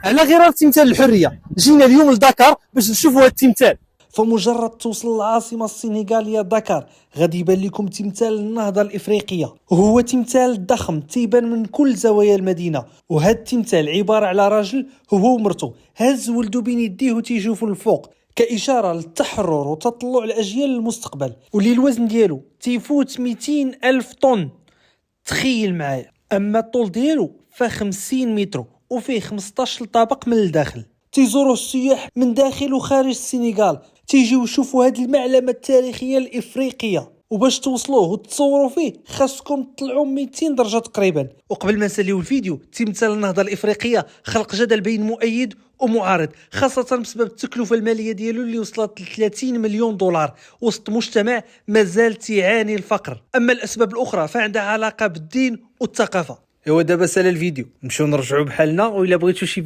على غرار تمثال الحريه. جينا اليوم لدكار باش نشوفوا هذا التمثال. فمجرد توصل العاصمة السنغالية دكار غادي يبان لكم تمثال النهضة الإفريقية، وهو تمثال ضخم تيبان من كل زوايا المدينة. وهذا التمثال عبارة على راجل هو ومرته هز ولدو بين يديه وتيشوفوا الفوق كإشارة للتحرر وتطلع الأجيال للمستقبل، واللي الوزن ديالو تيفوت 200 ألف طن. تخيل معايا. أما الطول ديالو ف50 متر وفيه 15 طابق من الداخل. تيزوروا السياح من داخل وخارج السنغال، تيجيو يشوفوا هذه المعلمة التاريخية الإفريقية. وباش توصلوه وتصوروا فيه خاصكم تطلعوا 200 درجة تقريبا. وقبل ما نساليو الفيديو، تمثال النهضة الإفريقية خلق جدل بين مؤيد ومعارض، خاصة بسبب التكلفة المالية ديالو اللي وصلت ل 30 مليون دولار وسط مجتمع مازال تعاني الفقر. أما الأسباب الأخرى فعندها علاقة بالدين والثقافة. ايوا دابا سال الفيديو نمشيو نرجعوا بحالنا، وإلا بغيتو شي